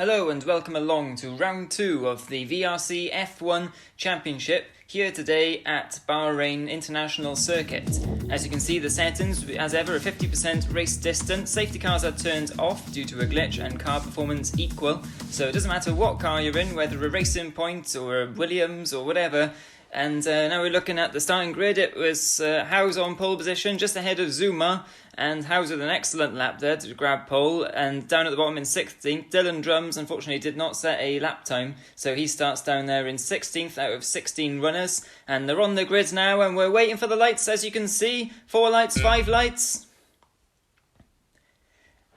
Hello and welcome along to round 2 of the VRC F1 Championship here today at Bahrain International Circuit. As you can see, the settings, as ever, a 50% race distance. Safety cars are turned off due to a glitch and car performance equal. So it doesn't matter what car you're in, whether a Racing Point or a Williams or whatever. And now we're looking at the starting grid. It was Howes on pole position, just ahead of Zuma, and Howes with an excellent lap there to grab pole. And down at the bottom in 16th, Dylan Drums unfortunately did not set a lap time, so he starts down there in 16th out of 16 runners. And they're on the grid now, and we're waiting for the lights, as you can see. 4 lights, 5 lights.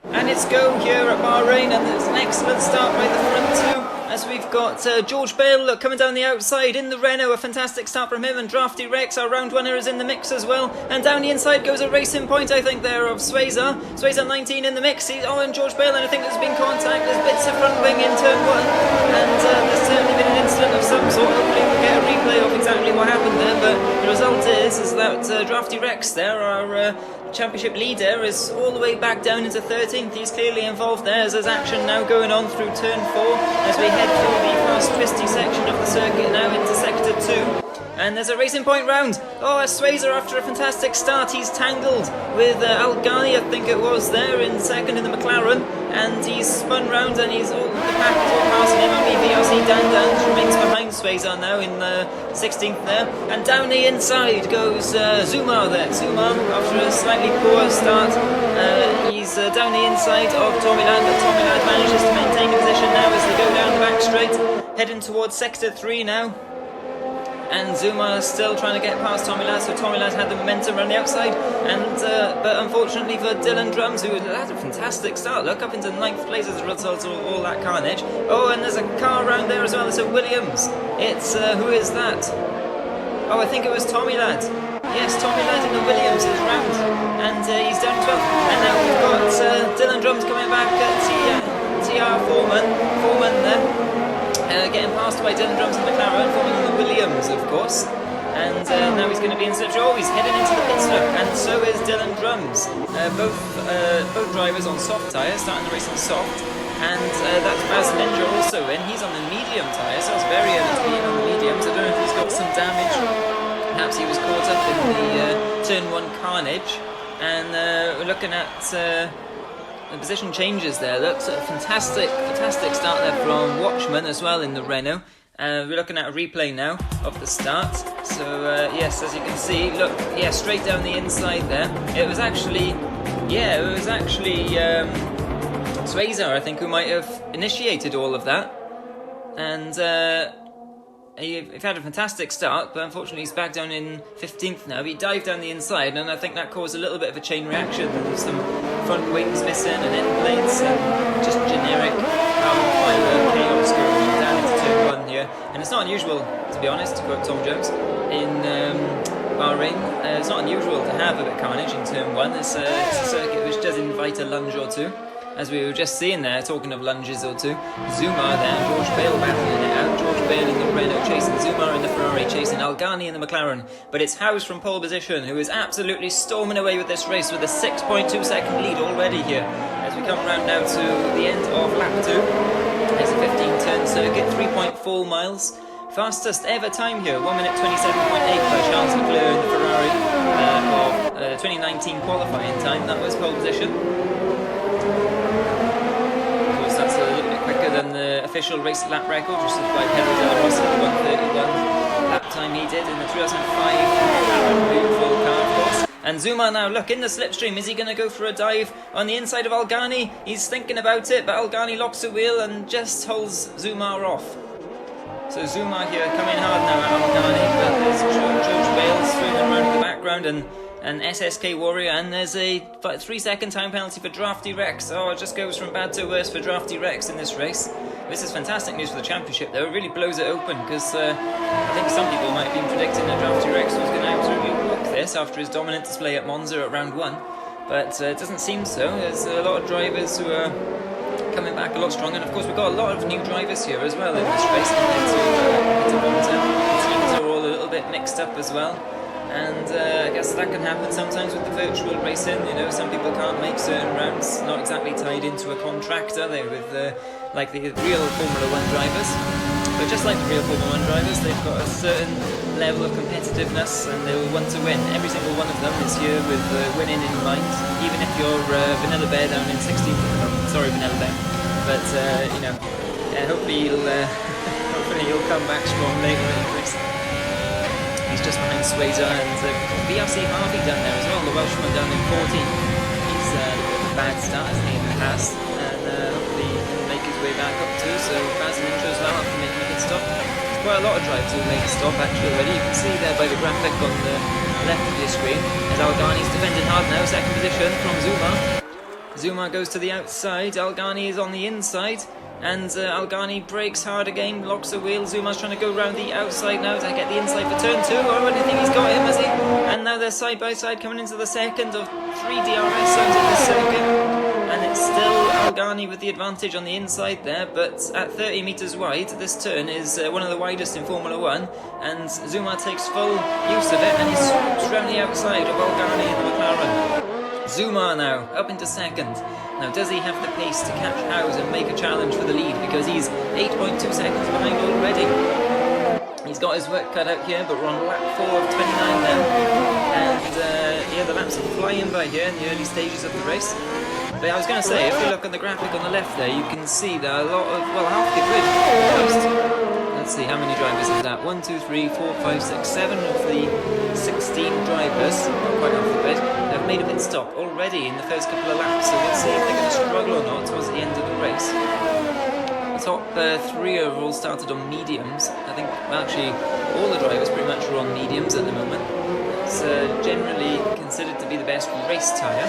And it's go here at Bahrain, and it's an excellent start by the front two. As we've got George Bale coming down the outside in the Renault, a fantastic start from him, and Drafty Rex, our round winner, is in the mix as well. And down the inside goes a Racing Point, I think, there of Swayzer. Swayzer 19 in the mix. And George Bale, and I think there's been contact. There's bits of front wing in turn 1, and there's certainly been an incident of some sort. Hopefully we'll get a replay of exactly what happened there, but the result is that Drafty Rex there, our championship leader, is all the way back down into 13th. He's clearly involved there, as there's action now going on through turn 4 as we head through the fast twisty section of the circuit now into sector 2. And there's a Racing Point round. Oh, Swayzer, after a fantastic start, he's tangled with Al-Ghani, I think it was, there in second in the McLaren, and he's spun round, and the pack is all passing him. Only VRC Dan remains behind Swayzer now in 16th there. And down the inside goes Zuma there. Zuma, after a slightly poor start, he's down the inside of Tommy Ladd, but Tommy Ladd manages to maintain the position now as they go down the back straight, heading towards sector 3 now. And Zuma still trying to get past Tommy Ladd, so Tommy Ladd had the momentum around the outside, and but unfortunately for Dylan Drums, who had a fantastic start, look, up into 9th place as a result of all that carnage. Oh, and there's a car around there as well. It's a Williams. It's who is that? Oh, I think it was Tommy Ladd. Yes, Tommy Ladd in the Williams is round, and he's down 12th. And now we've got Dylan Drums coming back at TR Foreman there. Getting passed by Dylan Drums in the McLaren, Foreman in the Williams, of course. And now he's going to be in such. Oh, he's heading into the pit stop, and so is Dylan Drums. Both drivers on soft tyres, starting the race on soft. And that's Baz Ninja also in. He's on the medium tyres, so it's very early to be in on the mediums. I don't know if he's got some damage. Perhaps he was caught up in the turn 1 carnage. And we're looking at the position changes there. Looks a fantastic start there from Watchman as well in the Renault. We're looking at a replay now of the start. So yes, as you can see, look, yeah, straight down the inside there. It was actually Swayzer, I think, who might have initiated all of that. And he had a fantastic start, but unfortunately he's back down in 15th now. He dived down the inside, and I think that caused a little bit of a chain reaction. There was some front wings missing and end plates and just generic carbon fibre chaos going on down into turn 1 here. And it's not unusual, to be honest, to quote Tom Jones, in Bahrain. It's not unusual to have a bit of carnage in turn 1. It's a circuit which does invite a lunge or two. As we were just seeing there, talking of lunges or two, Zuma there, George Bale battling it out. George Bale in the Renault chasing Zuma in the Ferrari, chasing Al-Ghani in the McLaren. But it's Howes from pole position, who is absolutely storming away with this race with a 6.2 second lead already here. As we come around now to the end of lap 2. It's a 15-turn circuit, 3.4 miles. Fastest ever time here, 1 minute 27.8 by Charles Leclerc in the Ferrari of 2019 qualifying time. That was pole position. That's a little bit quicker than the official race lap record, just by Pedro de la Rosa, the 1:31 lap time he did in the 2005 beautiful car, of course. And Zuma now, look, in the slipstream. Is he going to go for a dive on the inside of Al-Ghani? He's thinking about it, but Al-Ghani locks the wheel and just holds Zuma off. So Zuma here coming hard now at Al-Ghani, but there's George Bale swimming around in the background, and SSK Warrior, and there's a 3-second time penalty for Drafty Rex. Oh, it just goes from bad to worse for Drafty Rex in this race. This is fantastic news for the championship, though. It really blows it open, because I think some people might have been predicting that Drafty Rex was going to absolutely rock this after his dominant display at Monza at round 1. But it doesn't seem so. There's a lot of drivers who are coming back a lot stronger, and of course we've got a lot of new drivers here as well in this race compared to Monza. The teams are all a little bit mixed up as well. And I guess that can happen sometimes with the virtual racing. You know, some people can't make certain rounds, not exactly tied into a contract, are they, with like the real Formula 1 drivers. But just like the real Formula 1 drivers, they've got a certain level of competitiveness and they will want to win. Every single one of them is here with winning in mind, even if you're Vanilla Bear down in 16th. Sorry, Vanilla Bear. But, you know, hopefully you'll come back strong later in the race. He's just behind Swayzer and VRC Harvey down there as well, the Welshman down in 14th. He's a bad start, hasn't he, in the past, and hopefully he can make his way back up too. So Baz Ninja as well after making a pit stop. There's quite a lot of drivers who made a stop actually already. You can see there by the graphic on the left of your screen as Algani's defending hard now, second position from Zuma. Zuma goes to the outside, Algani is on the inside. And Algani brakes hard again, locks the wheel. Zuma's trying to go round the outside now to get the inside for turn 2. Oh, I don't think he's got him, has he? And now they're side by side coming into the second of 3 DRS zones at the circuit. And it's still Algani with the advantage on the inside there, but at 30 metres wide, this turn is one of the widest in Formula 1. And Zuma takes full use of it and he swoops round the outside of Algani in the McLaren. Zuma now, up into second. Now, does he have the pace to catch Howes and make a challenge for the lead? Because he's 8.2 seconds behind already. He's got his work cut out here, but we're on lap 4 of 29 now. And, yeah, the laps are flying by here in the early stages of the race. But I was going to say, if you look at the graphic on the left there, you can see that a lot of, well, half the grid almost. Let's see, how many drivers is that? 1, 2, 3, 4, 5, 6, 7 of the 16 drivers, not quite half the grid, have made a pit stop already in the first couple of laps. So we'll see if they're going to struggle or not towards the end of the race. The top 3 have all started on mediums. I think, well, actually, all the drivers pretty much are on mediums at the moment. It's generally considered to be the best race tyre.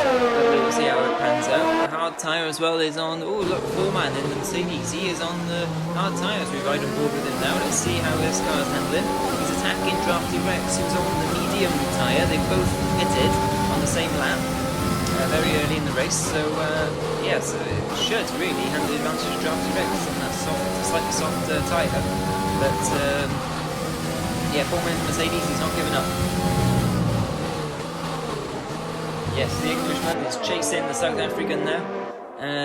But we'll see how it pans out. The hard tyre as well is on, oh look, Foreman in the Mercedes. He is on the hard tyre as we ride on board with him now. Let's see how this car is handling. He's attacking Drafty Rex, who's on the medium tyre. They both pitted on the same lap very early in the race. So, yeah, so it should really hand the advantage to Drafty Rex on that slightly soft tyre. But, yeah, Foreman in the Mercedes, he's not giving up. Yes, the Englishman is chasing the South African now,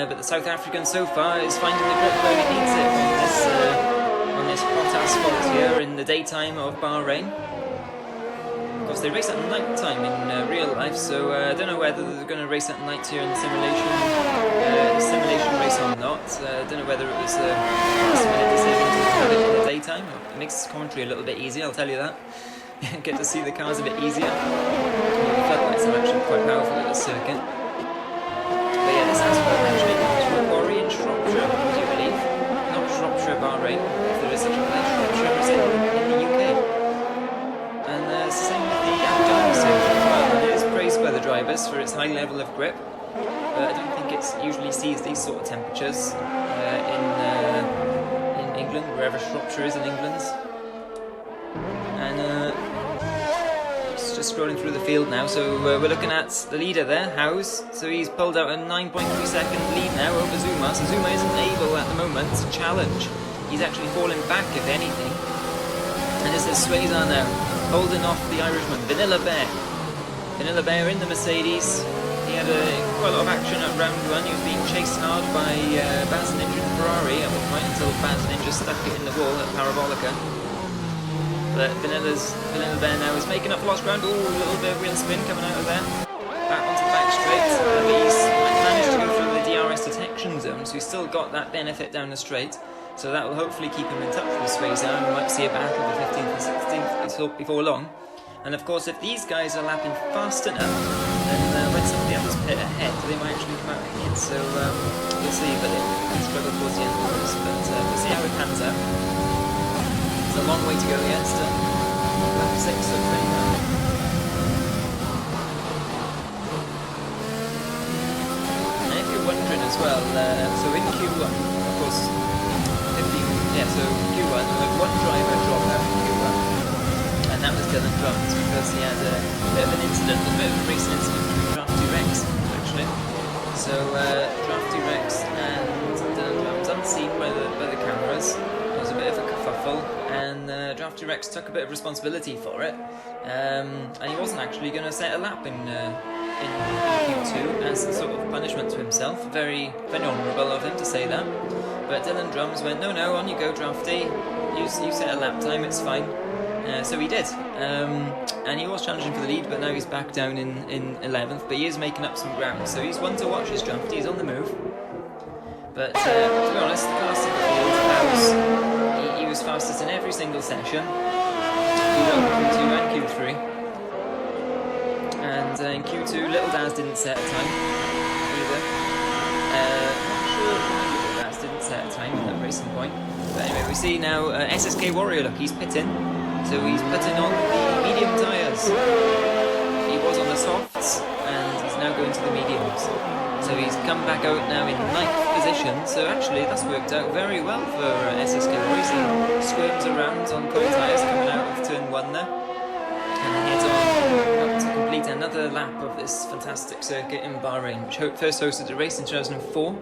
but the South African so far is finding the grip where he needs it on this hot asphalt here in the daytime of Bahrain. Of course, they race at night time in real life, so I don't know whether they're going to race at night here in the simulation race or not. I don't know whether it was a last-minute decision to have it in the daytime. It makes commentary a little bit easier, I'll tell you that. Get to see the cars a bit easier. The floodlights are actually quite powerful at the circuit. But yeah, this asphalt actually comes from a quarry in Shropshire, would you believe? Not Shropshire, Bahrain, if there is such a place. Shropshire is in the UK. And it's the same with the Abu circuit as well. And it is praised by the drivers for its high level of grip. But I don't think it usually sees these sort of temperatures in England, wherever Shropshire is in England. And just scrolling through the field now, so we're looking at the leader there, Howes. So he's pulled out a 9.3 second lead now over Zuma. So Zuma isn't able at the moment to challenge. He's actually falling back, if anything. And this is Swayzer now, holding off the Irishman, Vanilla Bear. Vanilla Bear in the Mercedes. He had quite a lot of action at round 1. He was being chased hard by Baz Ninja and Ferrari at one point until Baz Ninja stuck it in the wall at Parabolica. But Vanilla Bear now is making up for lost ground. Ooh, a little bit of wheel spin coming out of there. Back onto the back straight. He's managed to go through the DRS detection zone, so he's still got that benefit down the straight. So that will hopefully keep him in touch with Swayzer, and we might see a battle of the 15th and 16th before long. And of course, if these guys are lapping fast enough, then when some of the others pit ahead, they might actually come out ahead. So we'll see, but they can struggle towards the end of the race. But we'll see how it pans out. It's a long way to go yet, still. Lap 6 of 29. And if you're wondering as well, so in Q1, of course, so Q1, we had one driver drop out in Q1, and that was Dylan Drums, because he had a bit of an incident, a bit of a racing incident between Drafty Rex, actually. So Drafty Rex and Dylan Drums, unseen by the cameras, there was a bit of a kerfuffle, and Drafty Rex took a bit of responsibility for it, and he wasn't actually going to set a lap in Q2 as a sort of punishment to himself. Very, very honourable of him to say that. But Dylan Drums went, no, on you go, Drafty. You set a lap time, it's fine. So he did. And he was challenging for the lead, but now he's back down in 11th. But he is making up some ground, so he's one to watch, his Drafty. He's on the move. But to be honest, the fastest in the field, he was fastest in every single session. Q1, Q2 and Q3. And in Q2, Little Daz didn't set a time either. Not sure why Little Daz didn't set a time at that racing point. But anyway, we see now SSK Warrior, look, he's pitting. So he's putting on the medium tyres. He was on the softs, and he's now going to the mediums. So he's come back out now in 9th position, so actually that's worked out very well for SSK Warrior. He squirms around on cold tyres coming out of turn 1 there. And heads on up to complete another lap of this fantastic circuit in Bahrain, which first hosted the race in 2004.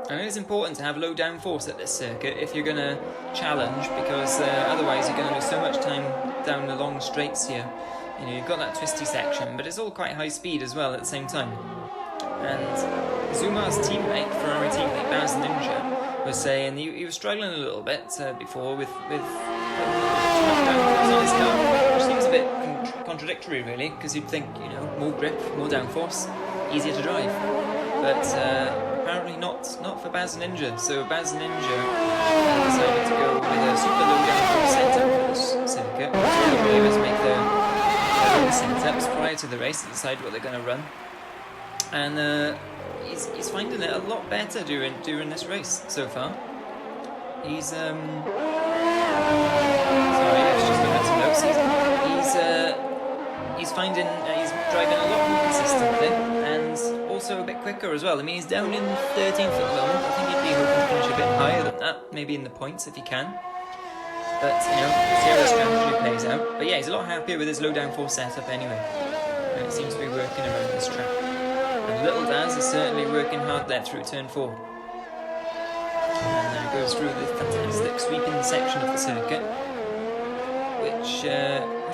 And it is important to have low downforce at this circuit if you're going to challenge, because otherwise you're going to lose so much time down the long straights here. You know, you've got that twisty section, but it's all quite high speed as well at the same time. And Zuma's teammate, Ferrari teammate Baz Ninja, was saying he was struggling a little bit before with too much downforce on his car, which seems a bit contradictory really, because you'd think, you know, more grip, more downforce, easier to drive. But apparently not for Baz Ninja. So Baz Ninja decided to go with a super low downforce setup for this circuit. So all the drivers make their own setups prior to the race to decide what they're going to run. And he's finding it a lot better during this race so far. He's sorry, let's just look at some notes. He's finding he's driving a lot more consistently and also a bit quicker as well. I mean, he's down in 13th at the moment. I think he'd be hoping to finish a bit higher than that, maybe in the points if he can. But, you know, see how the strategy plays out. But yeah, he's a lot happier with his low downforce setup anyway. And it seems to be working around this track. And Little Daz is certainly working hard there through turn 4. And goes through the fantastic sweeping section of the circuit, which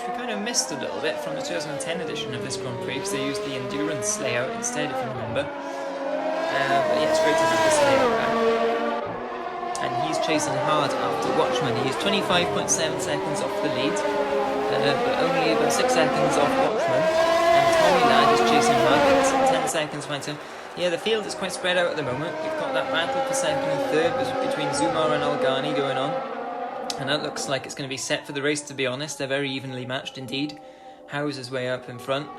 we kind of missed a little bit from the 2010 edition of this Grand Prix, because they used the endurance layout instead, if you remember. But yeah, it's great to have this layout back. And he's chasing hard after Watchman. He is 25.7 seconds off the lead, but only about 6 seconds off Watchman. And Tommy Ladd is chasing hard, but 10 seconds behind him. Yeah, the field is quite spread out at the moment. We've got that battle for second and third between Zumar and Algani going on. And that looks like it's going to be set for the race, to be honest. They're very evenly matched indeed. Howes is way up in front.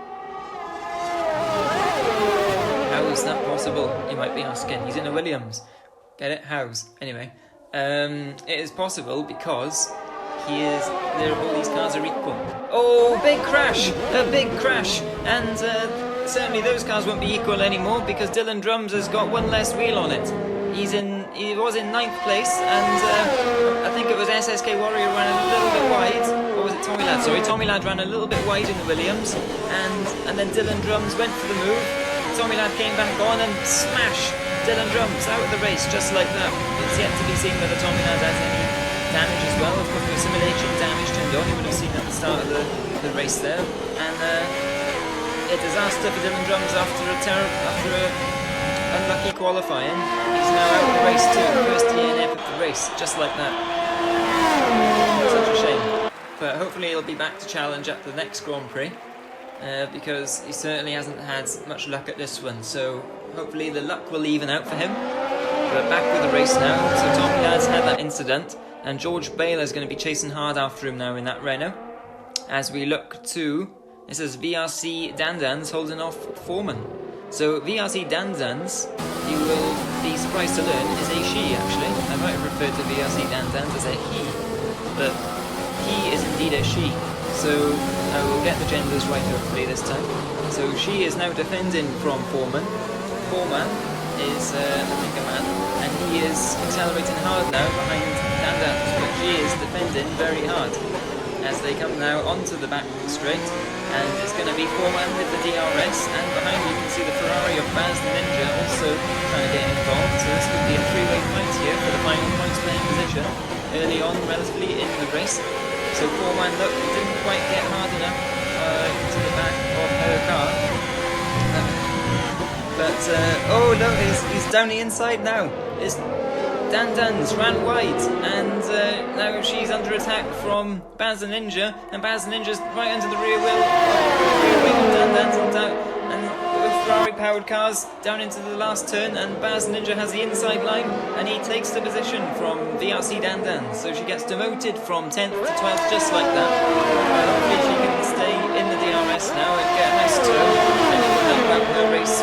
How is that possible, you might be asking? He's in a Williams. Get it? Howes. Anyway, it is possible because all these cars are equal. Oh, big crash! A big crash! And certainly those cars won't be equal anymore because Dylan Drums has got one less wheel on it. He was in 9th place, and I think it was SSK Warrior ran a little bit wide. Or was it Tommy Ladd? Sorry, Tommy Ladd ran a little bit wide in the Williams, and then Dylan Drums went for the move. Tommy Ladd came back on and smashed Dylan Drums out of the race just like that. It's yet to be seen whether Tommy Ladd has any damage as well. Of course, the simulation damage turned on. You would have seen at the start of the race there, and a disaster for Dylan Drums after a unlucky qualifying. He's now out of the race too, first DNF of the race, just like that. Such a shame. But hopefully he'll be back to challenge at the next Grand Prix, because he certainly hasn't had much luck at this one, so hopefully the luck will even out for him. But back with the race now, so Tommy Ladd's had that incident, and George Baylor's going to be chasing hard after him now in that Renault. As we look to, this is VRC Dandans holding off Foreman. So VRC Dandans, you will be surprised to learn, is a she actually. I might have referred to VRC Dandans as a he, but he is indeed a she. So I will get the genders right hopefully this time. So she is now defending from Foreman. Foreman is, I think, a man, and he is accelerating hard now behind Dandans, but she is defending very hard. as they come now onto the back straight, and it's going to be foreman with the DRS, and behind you can see the Ferrari of Baz the Ninja also trying to get involved, so this could be a three-way fight here for the final points playing position early on relatively in the race. So foreman, look, didn't quite get hard enough to the back of her car. But, oh no, he's down the inside now. It's Dandan's ran wide, and now she's under attack from Baz the Ninja, and Baz the Ninja's right under the rear wheel of Dandan's, and the Ferrari-powered cars down into the last turn, and Baz the Ninja has the inside line, and he takes the position from VRC Dandan, so she gets demoted from 10th to 12th just like that. Hopefully she can stay in the DRS now and get a nice turn, and she can help out her race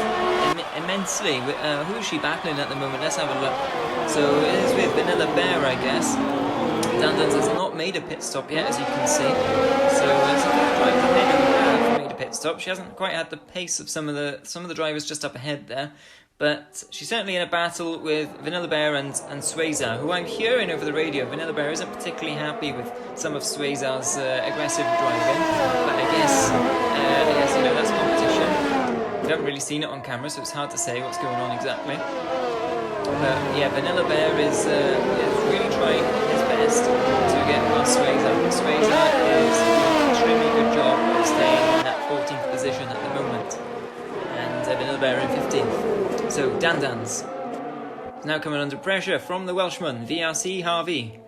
immensely. Who is she battling at the moment? Let's have a look. So it is with Vanilla Bear, I guess. Dandans has not made a pit stop yet, as you can see. So it's a good drive ahead and have made a pit stop. She hasn't quite had the pace of some of the drivers just up ahead there. But she's certainly in a battle with Vanilla Bear and Swayza, who I'm hearing over the radio. Vanilla Bear isn't particularly happy with some of Swayza's aggressive driving, but I guess you know, that's competition. We haven't really seen it on camera, so it's hard to say what's going on exactly. But yeah, Vanilla Bear is really trying his best to get past Swayza. Swayza is doing an extremely good job of staying in that 14th position at the moment, and Vanilla Bear in 15th. So Dandans now coming under pressure from the Welshman, VRC Harvey.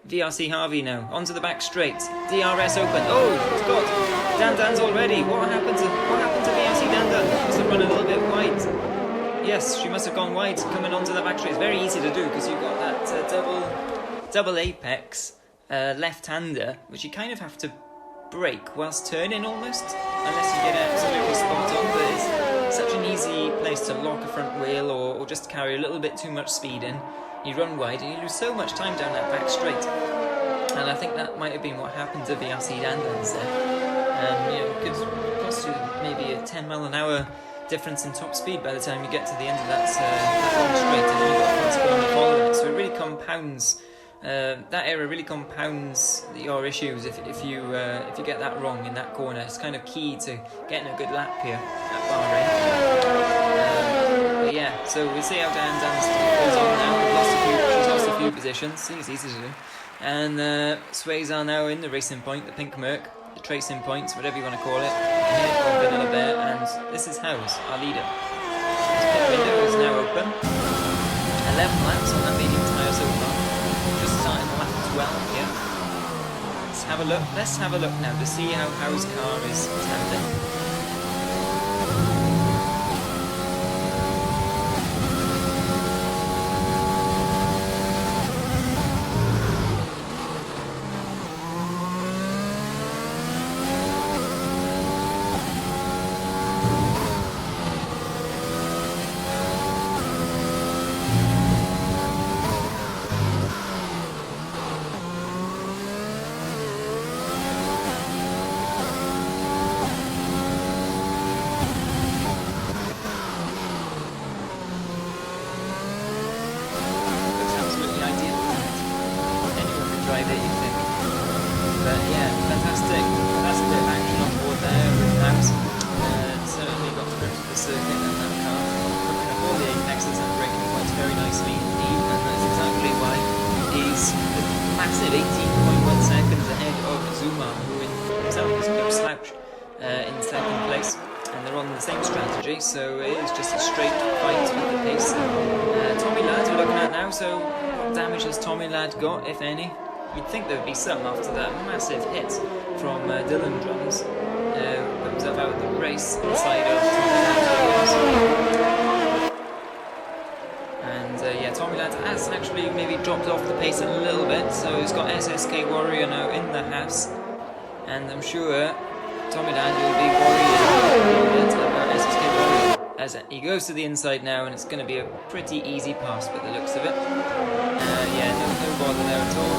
VRC Harvey now onto the back straight. DRS open. Oh, it's got Dandan's already. What happened to VRC Dandan? Must have run a little bit wide. Yes, she must have gone wide coming onto the back straight. It's very easy to do because you've got that double apex left-hander, which you kind of have to brake whilst turning almost, unless you get it absolutely spot on. But it's such an easy place to lock a front wheel or just carry a little bit too much speed in. You run wide and you lose so much time down that back straight, and I think that might have been what happened to VRC Dandans there. And you know, it could cost you maybe a 10 mile an hour difference in top speed by the time you get to the end of that long straight, and then you've got a front corner following it. So it really compounds. That error really compounds your issues if you get that wrong in that corner. It's kind of key to getting a good lap here at Bahrain. But yeah, so we'll see how Dandan's goes on now. She's lost a few positions. Seems easy to do. And Swayza now in the racing point, the pink Merc, the tracing points, whatever you want to call it, ahead of Vanilla Bear, and this is House, our leader. His pit window is now open. 11 laps on that medium tyre so far. Just starting lap 12 here. Let's have a look now to see how Howe's car is standing. Massive 18.1 seconds ahead of Zuma, who in himself is no slouch in second place, and they're on the same strategy, so it is just a straight fight with the pace. Tommy Ladd we're looking at now, so what damage has Tommy Ladd got, if any? You'd think there would be some after that massive hit from Dylan Drums. Put himself out of the race inside of Tommy Ladd. Tommy Ladd has actually maybe dropped off the pace a little bit, so he's got SSK Warrior now in the house, and I'm sure Tommy Ladd will be worried about SSK Warrior as he goes to the inside now, and it's going to be a pretty easy pass by the looks of it. No bother there at all.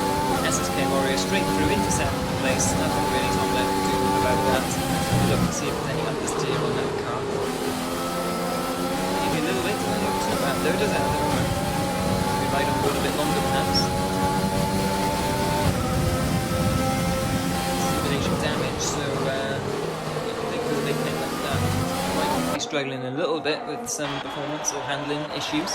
SSK Warrior straight through into second place. Nothing really Tom Ladd can do about that. Look and see if there's any understeer on that car. Maybe a little bit. It's not bad though, does it, at the moment? Ride on board a bit longer perhaps. struggling a little bit with some performance or handling issues.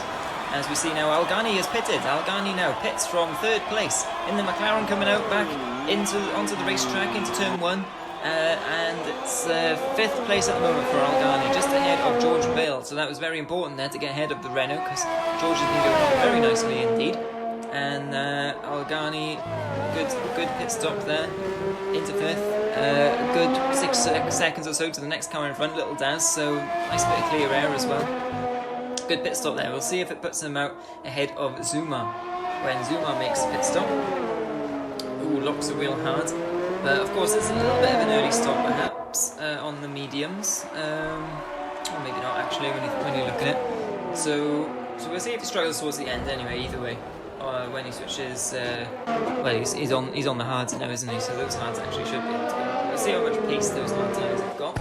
As we see now, Algani has pitted. Algani now pits from 3rd place in the McLaren, coming out back onto the racetrack into turn 1. And it's 5th place at the moment for Algani, just ahead of George Bale. So that was very important there to get ahead of the Renault, because George has been going on very nicely indeed. And Algani, good pit stop there into 5th. Good 6 seconds or so to the next car in front, Little Daz. So nice bit of clear air as well. Good pit stop there. We'll see if it puts him out ahead of Zuma when Zuma makes a pit stop. Ooh, locks the wheel hard. But of course, it's a little bit of an early stop, perhaps, on the mediums. Or maybe not, actually, when you look at it. So we'll see if he struggles towards the end. Anyway, either way, when he switches, well, he's on the hards now, isn't he? So those hards actually should be able to go. We'll see how much pace those hard tyres have got.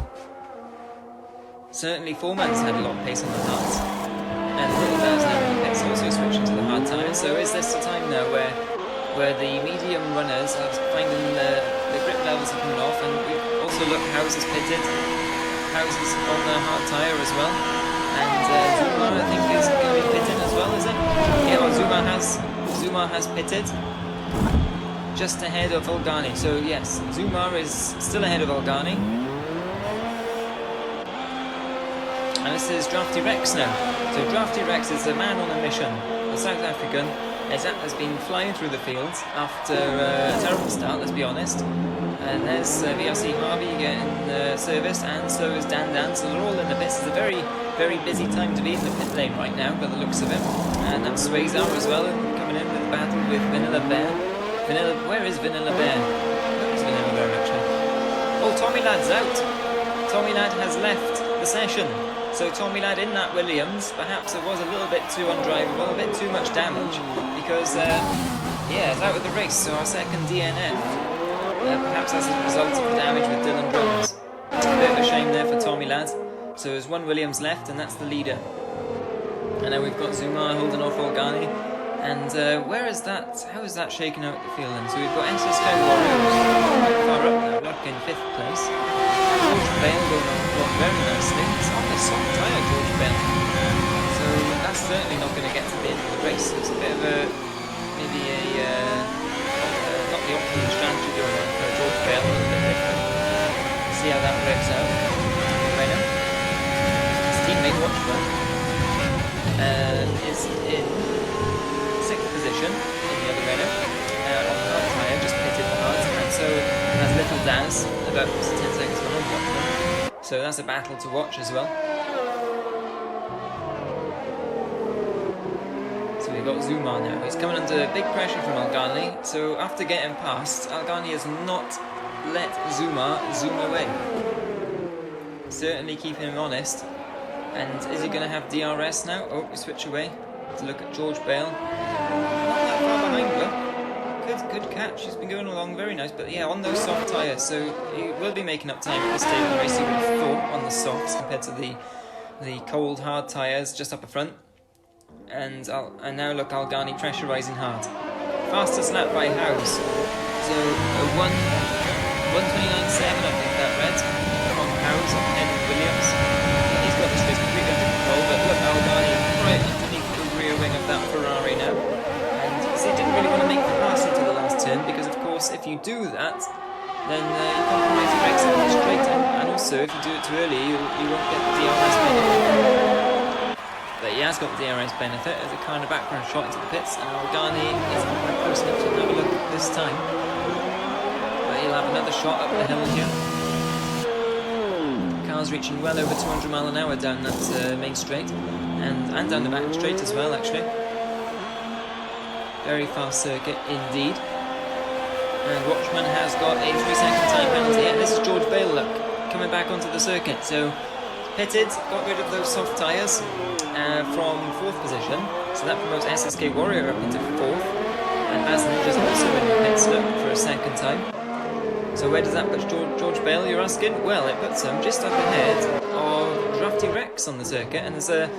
Certainly, Foreman's had a lot of pace on the hards, and Little Daz now in the pits also switching to the hard tyres. So is this the time now where the medium runners are finding the grip levels are coming off, and we also look Howes has pitted. Howes is on the hard tyre as well, and Zuma I think is going to be pitted as well, is it? Yeah, well, Zuma has pitted just ahead of Algani. So yes, Zuma is still ahead of Algani, and this is Drafty Rex now. So Drafty Rex is a man on a mission, a South African. Has been flying through the fields after a terrible start, let's be honest. And there's VRC Harvey getting service, and so is Dan. So they're all in the pits. It's a very, very busy time to be in the pit lane right now, by the looks of it. And that's Swayzar as well, and coming in with a battle with Vanilla Bear. Where is Vanilla Bear? Where is Vanilla Bear actually? Oh, Tommy Ladd's out. Tommy Ladd has left the session. So Tommy Ladd in that Williams, perhaps it was a little bit too undrivable, a bit too much damage, because yeah, it's out of the race. So our second DNF, perhaps as a result of the damage with Dylan Jones. A bit of a shame there for Tommy Ladd. So there's one Williams left, and that's the leader. And now we've got Zuma holding off Algani. And where is that? How is that shaking out the field then? So we've got SSK Warriors quite far up now, Luck in 5th place. George Bale going on the block very nicely. It's on the soft tyre, George Bale. So that's certainly not going to get to the end of the race. So it's a bit of a, maybe a, not the optimal strategy going on for George Bale, a little bit different. See how that works out. Renault. His teammate Watchman is in 6th position in the other Renault. On the hard tyre, just pitted the hard, and so has Little Daz about 10 seconds behind Watchman. So that's a battle to watch as well. So we've got Zuma now. He's coming under big pressure from Algani. So after getting past, Algani has not let Zuma zoom away. Certainly keeping him honest. And is he going to have DRS now? Oh, we switch away to look at George Bale. Not that far behind, look. Good catch. He's been going along very nice, but yeah, on those soft tyres, so he will be making up time at this stage of the race. He would have thought on the softs compared to the cold hard tyres just up the front. And now look, Algani pressurising hard. Fastest lap by Howes. So a 1:29.7, I think that read from Howes on Henry Williams. He's got this race completely under control, but look, Algani right underneath the rear wing of that Ferrari now. He didn't really want to make the pass into the last turn, because of course if you do that, then you compromise your brakes and straight in, and also if you do it too early, you won't get the DRS benefit. But he has got the DRS benefit as a kind of background shot into the pits, and Algani isn't quite close enough to have a look at this time. But he'll have another shot up the hill here. The car's reaching well over 200 mile an hour down that main straight, and down the back straight as well actually. Very fast circuit indeed. And Watchman has got a 3-second time penalty. And this is George Bale, look, coming back onto the circuit. So pitted, got rid of those soft tyres from 4th position. So that promotes SSK Warrior up into 4th. And Basnett is also in the pits, look, for a second time. So where does that put George Bale, you're asking? Well, it puts him just up ahead of Drafty Rex on the circuit. And there's a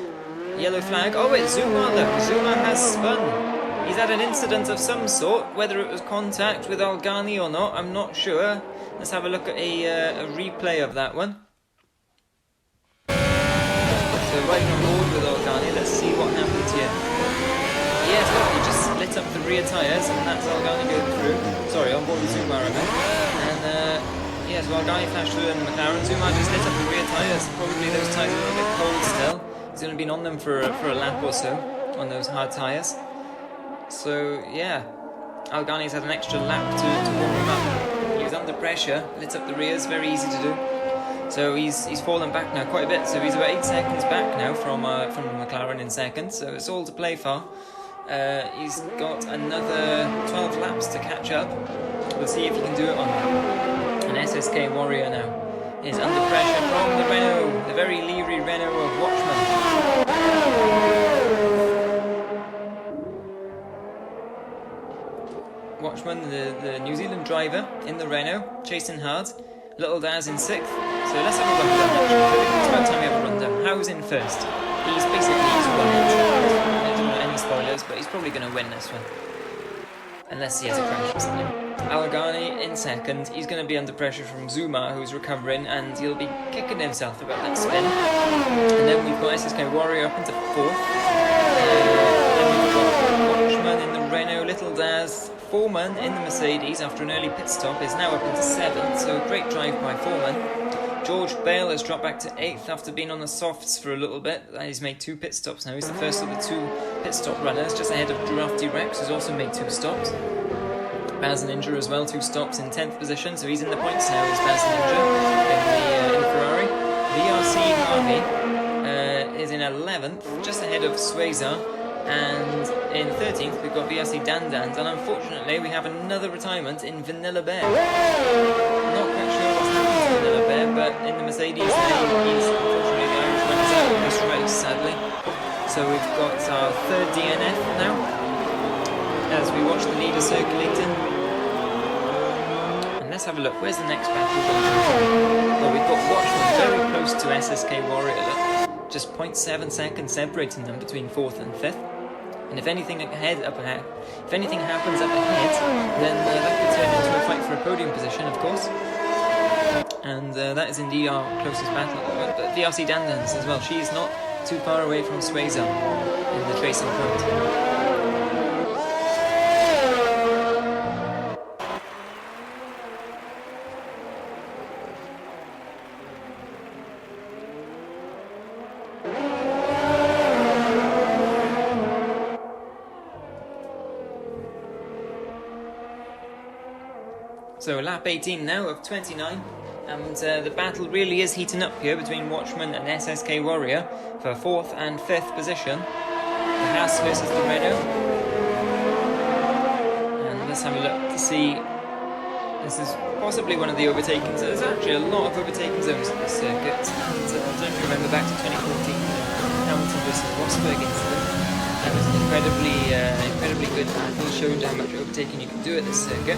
yellow flag. Oh, it's Zuma, look, Zuma has spun. He's had an incident of some sort, whether it was contact with Algani or not, I'm not sure. Let's have a look at a replay of that one. So riding on board with Organi, let's see what happens here. Yes, look, he just lit up the rear tyres, and that's Organi going through. Sorry, on board with Zuma, I meant. And yes, well, Organi flashed through in the McLaren. Zuma just lit up the rear tyres. Probably those tyres are a little bit cold still. He's only been on them for a lap or so, on those hard tyres. So, yeah, Algani's had an extra lap to warm him up. He was under pressure, lit up the rears, very easy to do. So he's fallen back now quite a bit. So he's about 8 seconds back now from McLaren in second. So it's all to play for. He's got another 12 laps to catch up. We'll see if he can do it on an SSK Warrior now. Is under pressure from the Renault, the very leery Renault of Watchman. Watchman, the New Zealand driver in the Renault, chasing hard. Little Daz in 6th. So let's have a rundown actually. It's about time we have a rundown. How's in first? He's won it. I don't want any spoilers, but he's probably going to win this one. Unless he has a crash or something. Algani in second. He's going to be under pressure from Zuma, who's recovering, and he'll be kicking himself about that spin. And then we've got SSK Warrior up into 4th. Then we've got Watchman in the Renault, Little Daz. Foreman in the Mercedes after an early pit stop is now up into 7th, so great drive by Foreman. George Bale has dropped back to 8th after being on the softs for a little bit. He's made 2 pit stops now. He's the first of the 2 pit stop runners, just ahead of Drafty Rex, who's also made 2 stops. Baz Ninja as well, 2 stops in 10th position, so he's in the points now as Baz Ninja in the Ferrari. VRC Harvey is in 11th, just ahead of Swayza. And in 13th we've got VRC Dandand, and unfortunately we have another retirement in Vanilla Bear. Not quite sure what's happened to Vanilla Bear, but in the Mercedes he's unfortunately the Irishman is out of this race, sadly. So we've got our 3rd DNF now, as we watch the leader circulating. And let's have a look, where's the next battle going to be? Well, we've got Watchman very close to SSK Warrior, look. Just 0.7 seconds separating them between 4th and 5th. And if anything happens up ahead, then that could turn into a fight for a podium position, of course. And that is indeed our closest battle at the moment. But VRC Dandans as well, she is not too far away from Swayza in the tracing front. So lap 18 now of 29, and the battle really is heating up here between Watchman and SSK Warrior for 4th and 5th position. The Haas versus the Renault. And let's have a look to see. This is possibly one of the overtaking zones. There's actually a lot of overtaking zones in this circuit. And, I don't remember back to 2014, Hamilton versus Rosberg incident. That was an incredibly good battle, showed how much overtaking you can do at this circuit.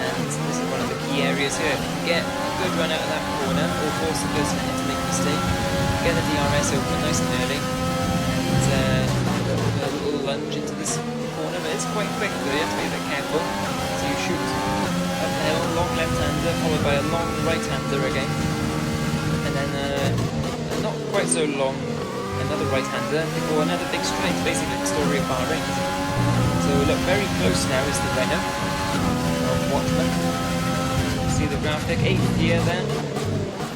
And this is one of the key areas here. If you can get a good run out of that corner, or force the person ahead to make a mistake, get the DRS open nice and early, and a little lunge into this corner, but it's quite quick though, you have to be a bit careful. So you shoot uphill, long left-hander, followed by a long right-hander again, and then not quite so long, another right-hander, before another big straight, basically the story of Bahrain. So look, very close now is the Renault. Watchman. See the graphic, 8th gear then,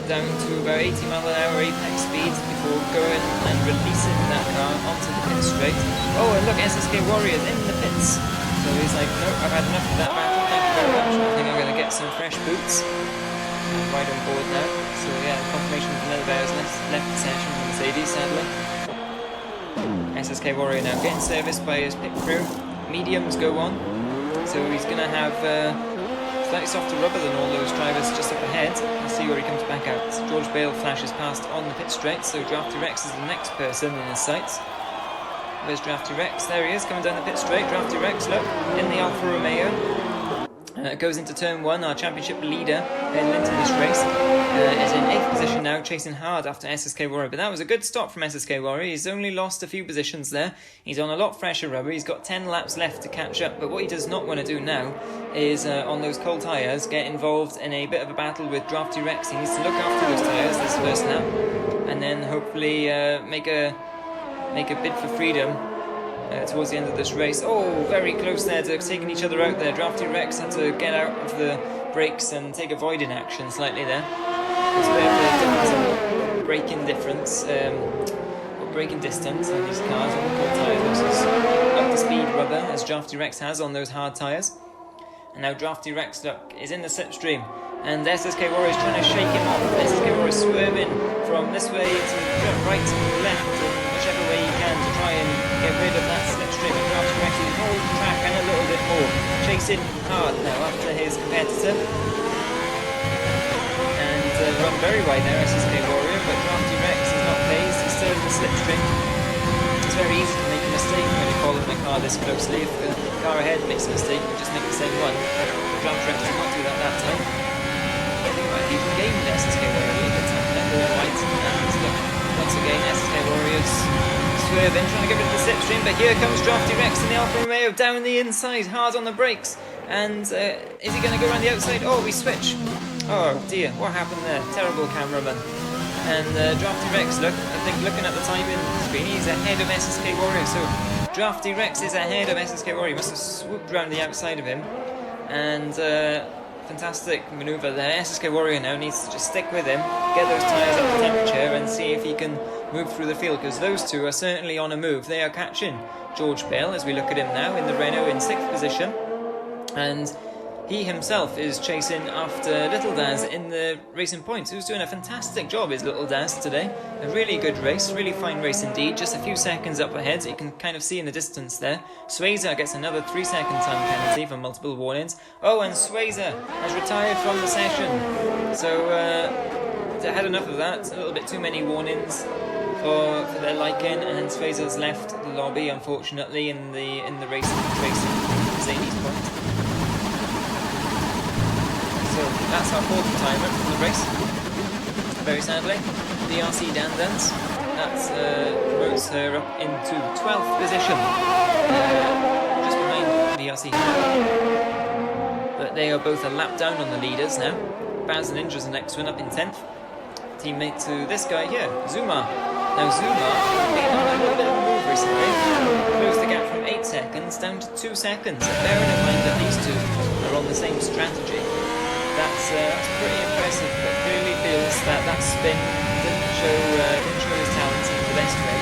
down to about 80 mph apex speed before going and releasing that car onto the pit straight. Oh, and look, SSK Warrior's in the pits. So he's like, no, I've had enough of that battle, thank you very much. I think I'm going to get some fresh boots. I'm right on board now. So yeah, confirmation of another Bears left the session from Mercedes, sadly. SSK Warrior now getting serviced by his pit crew. Mediums go on. So he's going to have slightly softer rubber than all those drivers just up ahead. Let's see where he comes back out. George Bale flashes past on the pit straight, so Drafty Rex is the next person in his sights. Where's Drafty Rex? There he is, coming down the pit straight. Drafty Rex, look, in the Alfa Romeo. Goes into turn 1, our championship leader heading into this race. Is in 8th position now, chasing hard after SSK Warrior. But that was a good stop from SSK Warrior. He's only lost a few positions there. He's on a lot fresher rubber. He's got 10 laps left to catch up. But what he does not want to do now is, on those cold tyres, get involved in a bit of a battle with Drafty Rex. He needs to look after those tyres this first lap. and then hopefully make a bid for freedom towards the end of this race. Oh, very close there to taking each other out there. Drafty Rex had to get out of the brakes and take avoiding action slightly there. There's a bit of a difference in braking difference, or braking distance on these cars on the tyres versus up to speed rubber, as Drafty Rex has on those hard tyres. And now Drafty Rex, look, is in the slipstream, and SSK Warrior is trying to shake him off. SSK Warrior is swerving from this way to right to left, and whichever way he can to try and get rid of that slipstream. And Drafty Rex is holding the track and a little bit more, chasing hard now after his competitor. Run very wide there, SSK Warrior, but Drafty Rex is not phased. He's still in the slipstream. It's very easy to make a mistake when you're following a car this closely. If the car ahead makes a mistake, you just make the same one. Drafty Rex did not do that time. I think it might be gained SSK Warrior a little bit time there, going right. And look, once again, SSK Warriors swerving, trying to get rid of the slipstream, but here comes Drafty Rex in the Alfa Romeo down the inside, hard on the brakes. And is he going to go around the outside? Oh, we switch. Oh dear, what happened there? Terrible cameraman. And Drafty Rex, look, I think looking at the timing screen, he's ahead of SSK Warrior. So Drafty Rex is ahead of SSK Warrior. He must have swooped around the outside of him. And fantastic manoeuvre there. SSK Warrior now needs to just stick with him, get those tyres up to temperature, and see if he can move through the field, because those two are certainly on a move. They are catching George Bale as we look at him now in the Renault in 6th position. And he himself is chasing after Little Daz in the Racing Points, who's doing a fantastic job, is Little Daz today. A really good race, really fine race indeed, just a few seconds up ahead, so you can kind of see in the distance there. Swayzer gets another 3-second time penalty for multiple warnings. Oh, and Swayzer has retired from the session. So, they had enough of that, a little bit too many warnings for their liking, and Swayzer's left the lobby, unfortunately, in the racing Mercedes point. So that's our 4th retirement from the race, very sadly. VRC Dandans, that promotes her up into 12th position, just behind VRC. But they are both a lap down on the leaders now. Baz Ninja's the next one, up in 10th. Teammate to this guy here, Zuma. Now Zuma has been on a little bit of a move recently, closed the gap from 8 seconds down to 2 seconds. Bearing in mind that these two are on the same strategy. That's pretty impressive, but clearly feels that spin didn't show his talents in the best way.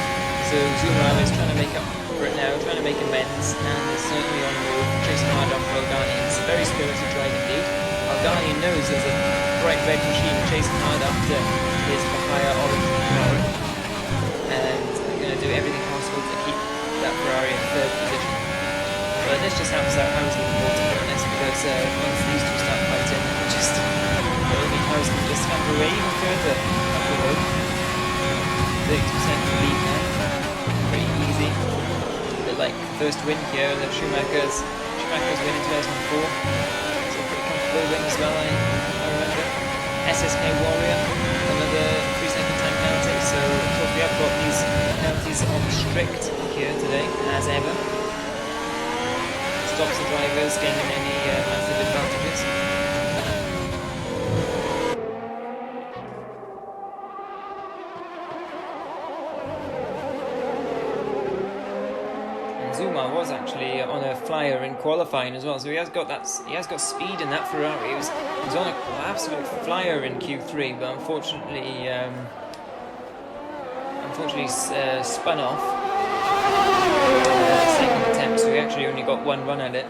So Zuma is trying to make up for it now, trying to make amends, and is certainly on the move, chasing hard after Algani. It's a very spirited drive indeed. Algani knows there's a bright red machine chasing hard after his Bahrain orange Ferrari, and they're going to do everything possible to keep that Ferrari in 3rd position. But this just helps out Housley more, to be honest, because once these two start fighting, House can just scamper away even further up the road. 32% lead now, pretty easy. A bit like first win here, the Schumacher's win in 2004. So a pretty comfortable win as well, I remember. SSK Warrior, another 3-second time penalty, so we have got these penalties on strict here today, as ever. Stops the drivers gaining any massive advantages. Zuma was actually on a flyer in qualifying as well, so he has got speed in that Ferrari. He was on an absolute flyer in Q3, but unfortunately spun off the second attempt, so he actually only got one run at it.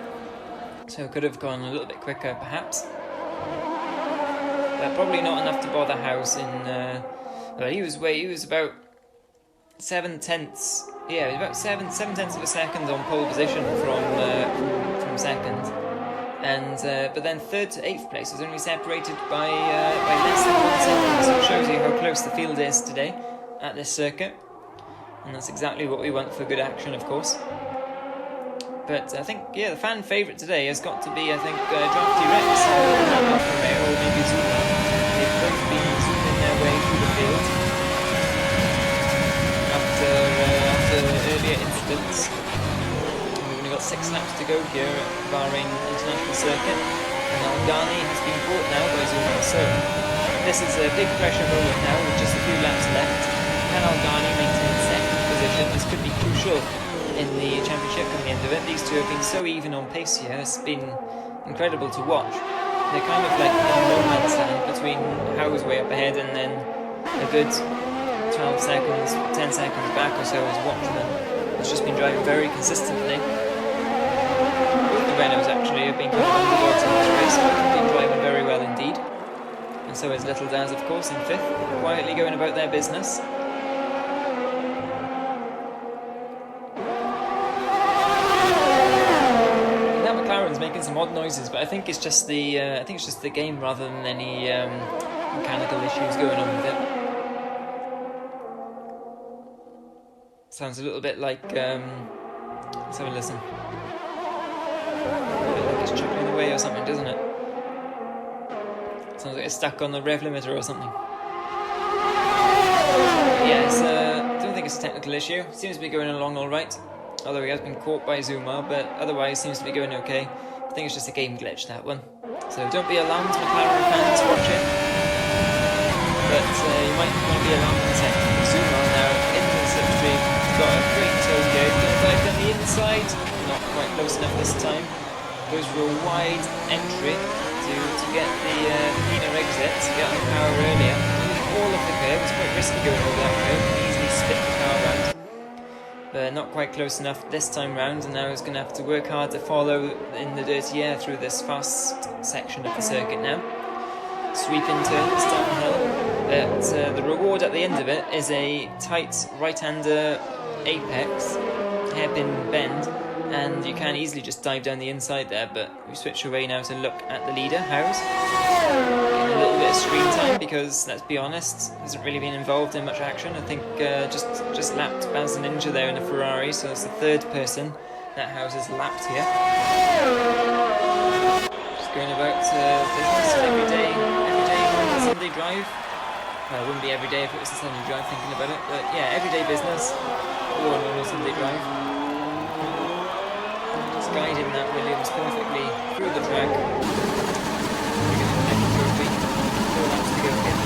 So could have gone a little bit quicker, perhaps. But probably not enough to bother House in. Well, he was about 7/10. Yeah, it was about 7/10 of a second on pole position from second, and but then 3rd to 8th place was only separated by less than 1 second. So it shows you how close the field is today at this circuit, and that's exactly what we want for good action, of course. But I think, yeah, the fan favourite today has got to be, I think, Drafty Rex or maybe Zuma. They've both been zooming their way through the field after earlier incidents. We've only got 6 laps to go here at Bahrain International Circuit, and Algani has been brought now by Zuma. So this is a big pressure moment now with just a few laps left. Can Algani maintain second position? This could be crucial in the championship at the end of it. These two have been so even on pace here. It's been incredible to watch. They're kind of like in no man's land between Howe's way up ahead and then a good 12 seconds, 10 seconds back or so is Watchman. It's just been driving very consistently. Both the Renaults actually have been kind of underdogs in this race, but have been driving very well indeed. And so is Little Daz, of course, in 5th, quietly going about their business. That McLaren's making some odd noises, but I think it's just the game rather than any mechanical issues going on with it. Sounds a little bit like let's have a listen. A bit like it's chuckling away or something, doesn't it? Sounds like it's stuck on the rev limiter or something. Yeah, I don't think it's a technical issue. Seems to be going along alright. Although he has been caught by Zuma, but otherwise seems to be going okay. I think it's just a game glitch, that one. So don't be alarmed, McLaren fans watching. But you might want to be alarmed in a second. Zuma now in the slipstream. Got a great toe here. He's going to dive down the inside. Not quite close enough this time. Goes for a wide entry to get the cleaner exit, to get on the power earlier. All of the curve. It's quite risky going over that curve. Can easily spit the car around. But not quite close enough this time round, and now he's going to have to work hard to follow in the dirty air through this fast section of the circuit now. Sweep into Starton Hill. But the reward at the end of it is a tight right-hander apex, hairpin bend, and you can easily just dive down the inside there, but we switch away now to look at the leader, Howes. Getting a little bit of screen time because, let's be honest, hasn't really been involved in much action. I think just lapped Baz the Ninja there in a Ferrari, so it's the third person that Howes has lapped here. Just going about business every day Sunday drive. Well, it wouldn't be every day if it was a Sunday drive, thinking about it, but yeah, everyday business or a normal Sunday drive. Just guiding that Williams perfectly through the track. We're going to make a trophy. 4 laps to go here.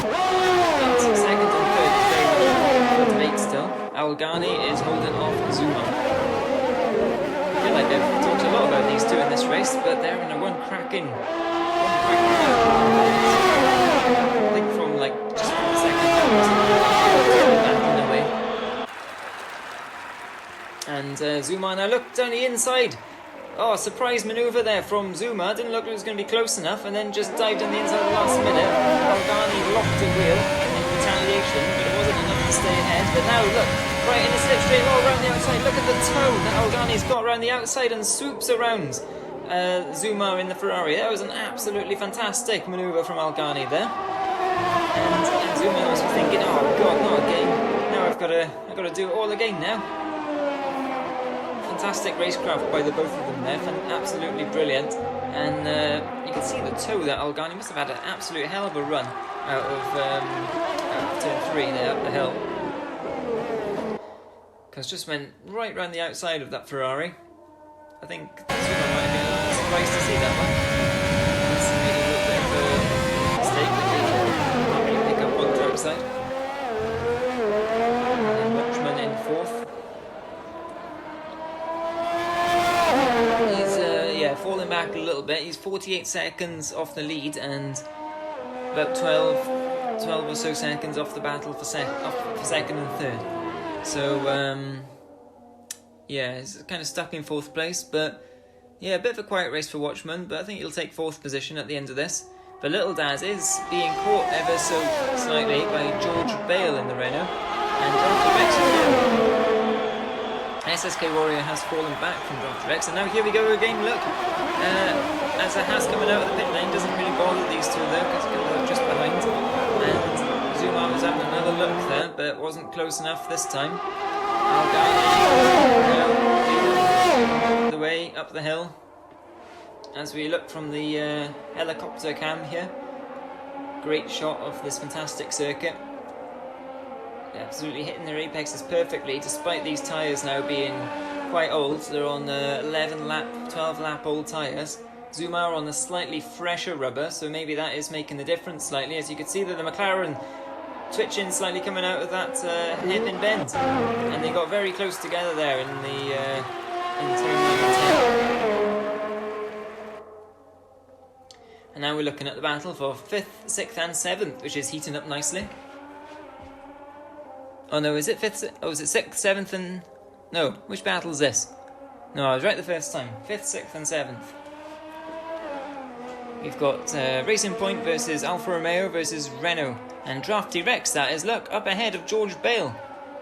But second and third is very much for debate still. Algani is holding off Zuma. I feel like they've talked a lot about these two in this race, but they're in a one cracking I think from like just from the second back in the way. And Zuma now look down the inside. Oh, surprise manoeuvre there from Zuma. Didn't look like it was going to be close enough, and then just dived on the inside at the last minute. Algani locked a wheel in retaliation, but it wasn't enough to stay ahead. But now look, right in the slipstream, all around the outside. Look at the toe that Algani's got around the outside and swoops around Zuma in the Ferrari. That was an absolutely fantastic manoeuvre from Algani there. And Zuma must be thinking, oh god, not again. Now I've got to do it all again now. Fantastic racecraft by the both of them there, absolutely brilliant. And you can see the toe that Algani must have had an absolute hell of a run out of turn 3 there up the hill. Because just went right round the outside of that Ferrari. I think Zuma might have been a little surprised to see that one. It's made a little bit of a mistake that he can't really pick up on the track side. And then Watchman in 4th. He's falling back a little bit. He's 48 seconds off the lead and about 12 or so seconds off the battle for second and third. So he's kind of stuck in 4th place, but yeah, a bit of a quiet race for Watchman, but I think he'll take 4th position at the end of this. But Little Daz is being caught ever so slightly by George Bale in the Renault, and Dr. Rex is there. SSK Warrior has fallen back from Dr. Rex, and now here we go again, look. As a Haas coming out of the pit lane, doesn't really bother these two though, because they're just behind. And Zuma was having another look there, but it wasn't close enough this time. Algani the way up the hill as we look from the helicopter cam here. Great shot of this fantastic circuit. They're absolutely hitting their apexes perfectly despite these tyres now being quite old. They're on 11 lap, 12 lap old tyres, Zuma on a slightly fresher rubber, so maybe that is making the difference slightly. As you can see that the McLaren twitching slightly coming out of that hairpin bend, and they got very close together there in turn number 10. And now we're looking at the battle for 5th, 6th and 7th, which is heating up nicely. Oh no, is it 5th? Oh, is it 6th, 7th and... No, which battle is this? No, I was right the first time. 5th, 6th and 7th. We've got Racing Point versus Alfa Romeo versus Renault. And Drafty Rex, that is, look, up ahead of George Bale.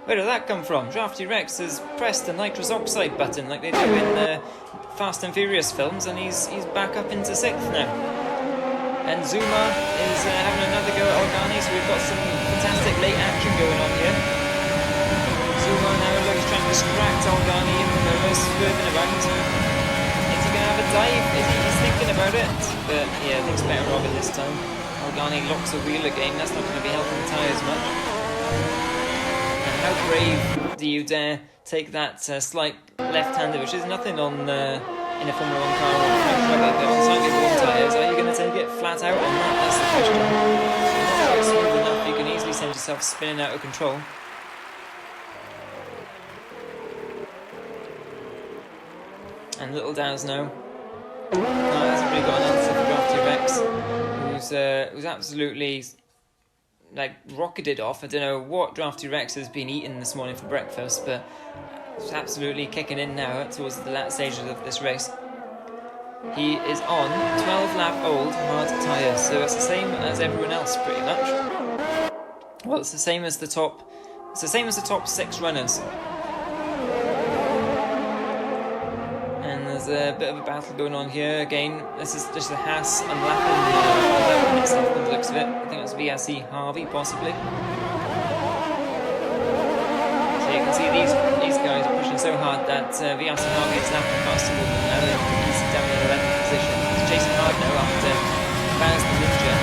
Where did that come from? Drafty Rex has pressed the nitrous oxide button like they do in the Fast and Furious films, and he's back up into 6th now. And Zuma is having another go at Algani, so we've got some fantastic late action going on here. Zuma now looks trying to distract Algani in the nose, swerving about. Is he going to have a dive? He's thinking about it, but yeah, thinks better of it this time. Algani locks the wheel again, that's not going to be helping the tyres much. And how brave do you dare take that slight left-hander, which is nothing on in a Formula 1 car or a French rubber, but on slightly worn tyres, are you going to take it flat out on that? That's the question. Not quite smooth enough, you can easily send yourself spinning out of control. And Little Daz now. No, hasn't really got an answer for Drafty Rex, who's absolutely like rocketed off. I don't know what Drafty Rex has been eating this morning for breakfast, but it's absolutely kicking in now towards the last stages of this race. He is on 12-lap old hard tyres, so it's the same as everyone else pretty much. Well, it's the same as the top. It's the same as the top 6 runners. There's a bit of a battle going on here. Again, this is just the Haas unlapping itself from the looks of it. I think it's VRC Harvey, possibly. So you can see these guys are pushing so hard that VRC Harvey is lapping faster than them now. He's down in 11th position. He's chasing hard now after Baz the Ninja.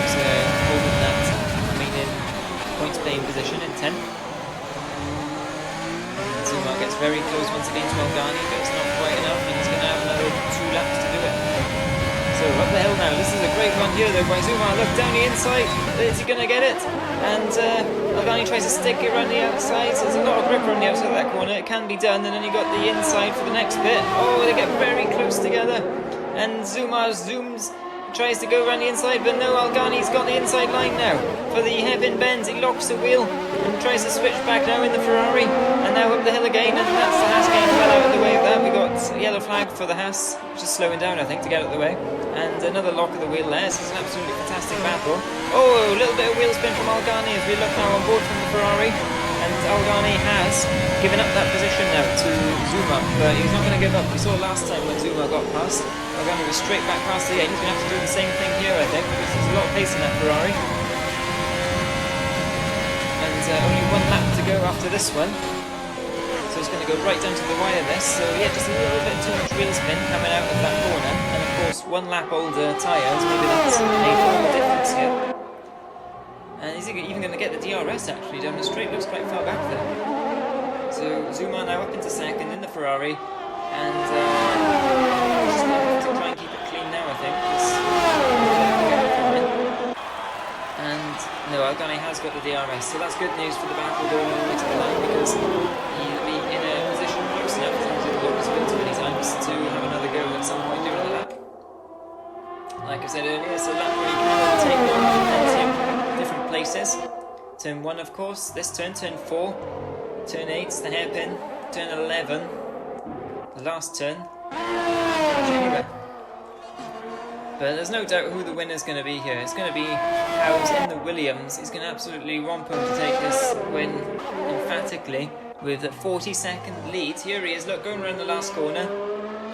He's holding that remaining points playing position in 10th. Zuma gets very close once again to Algani, but it's not quite enough, and he's going to have another 2 laps to do it. So up the hill now. This is a great run here though by Zuma. Look down the inside. Is he going to get it? And Algani tries to stick it around the outside. So there's a lot of grip around the outside of that corner. It can be done, and then you got the inside for the next bit. Oh, they get very close together, and Zuma zooms. Tries to go around the inside, but no, Algani's got the inside line now for the hairpin bend. He locks the wheel and tries to switch back now in the Ferrari, and now up the hill again, and that's the Haas getting well out of the way of that. We got a yellow flag for the Haas, just slowing down I think to get out of the way, and another lock of the wheel there. This is an absolutely fantastic battle. Oh, a little bit of wheel spin from Algani as we look now on board from the Ferrari, and Algani has given up that position now to Zuma, but he's not going to give up. We saw last time when Zuma got past, Algani was straight back past the 8. He's going to have to do the same thing here, I think, because there's a lot of pace in that Ferrari. And only 1 lap to go after this one. So it's going to go right down to the wire this. So yeah, just a little bit too much wheel spin coming out of that corner. And of course, 1 lap older tyres, maybe that's made all the difference here. And is he even going to get the DRS actually down the straight? Looks quite far back there. So Zuma now up into 2nd in the Ferrari. And just going to have to try and keep it clean now, I think. And no, Algani has got the DRS, so that's good news for the battle going all the way to the line, because he'll be in a position close enough, as long as he doesn't spin too many times, to have another go at some point during the lap. Like I said earlier, it's a lap where you can take on plenty of different places. Turn 1, of course, this turn 4, turn 8, the hairpin, turn 11. The last turn, but there's no doubt who the winner's going to be here. It's going to be Howes in the Williams. He's going to absolutely romp home to take this win emphatically with a 40-second lead. Here he is, look, going around the last corner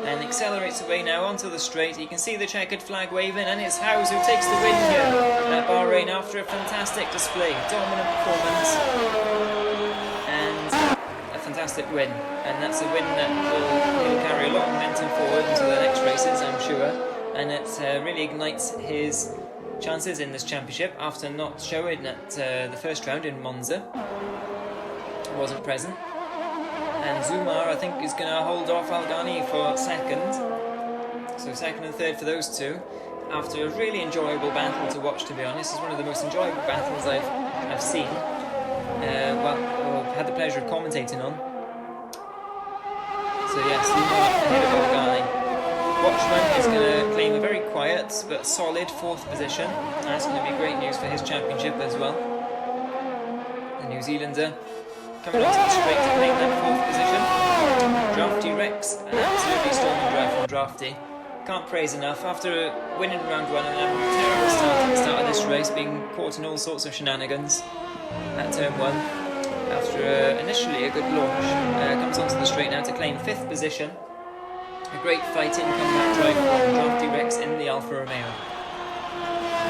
and accelerates away now onto the straight. You can see the checkered flag waving, and it's Howes who takes the win here at Bahrain after a fantastic display, dominant performance. Fantastic win, and that's a win that will carry a lot of momentum forward into the next races, I'm sure, and it really ignites his chances in this championship after not showing at the first round in Monza. Wasn't present, And Zumar, I think, is going to hold off Algani for second. So second and third for those two. After a really enjoyable battle to watch, to be honest. It's one of the most enjoyable battles I've seen. I've had the pleasure of commentating on. So yes, Zumar ahead of Algani. Watchman is going to claim a very quiet but solid 4th position. That's going to be great news for his championship as well. The New Zealander coming onto the straight to claim that 4th position. Drafty Rex, an absolutely storming drive from Drafty. Can't praise enough. After winning round 1 and having a terrible start at the start of this race, being caught in all sorts of shenanigans at turn 1, after initially a good launch, comes onto the straight now to claim 5th position. A great fighting comeback drive from Drafty Rex in the Alfa Romeo.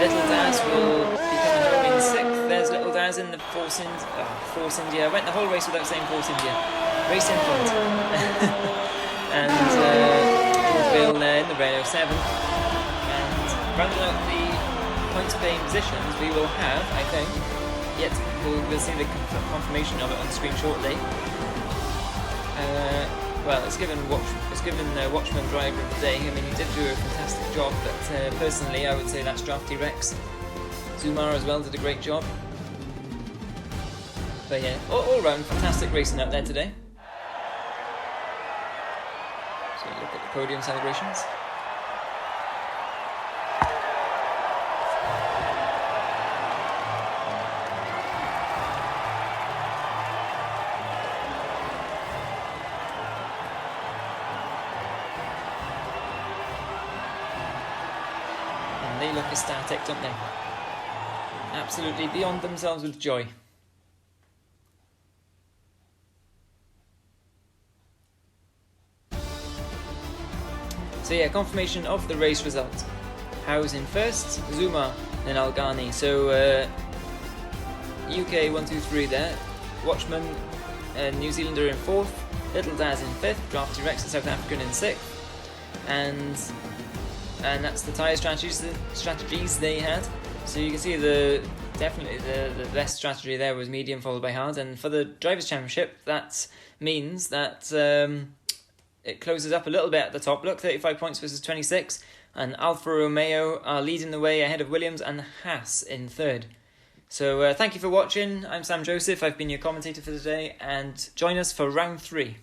Little Daz will be coming home in 6th. There's Little Daz in the Force India. Went the whole race without saying Force India. Race in front. And George Bale in the Renault 7th. And rounding out the points paying positions, we will have, I think, we'll see the confirmation of it on the screen shortly. It's given Watchman Driver of the Day. I mean, he did do a fantastic job, but personally I would say that's Drafty Rex. Zumar as well did a great job. But yeah, all round fantastic racing out there today. So look at the podium celebrations. They look ecstatic, don't they? Absolutely beyond themselves with joy. So yeah, confirmation of the race result. Howes in first, Zuma, then Algani. So UK 1, 2, 3 there. Watchman, New Zealander in 4th. Little Daz in 5th. Drafty Rex, the South African in 6th. And that's the tyre strategies they had. So you can see definitely the best strategy there was medium followed by hard. And for the Drivers' Championship, that means that it closes up a little bit at the top. Look, 35 points versus 26. And Alfa Romeo are leading the way ahead of Williams and Haas in 3rd. So thank you for watching. I'm Sam Joseph. I've been your commentator for today. And join us for round 3.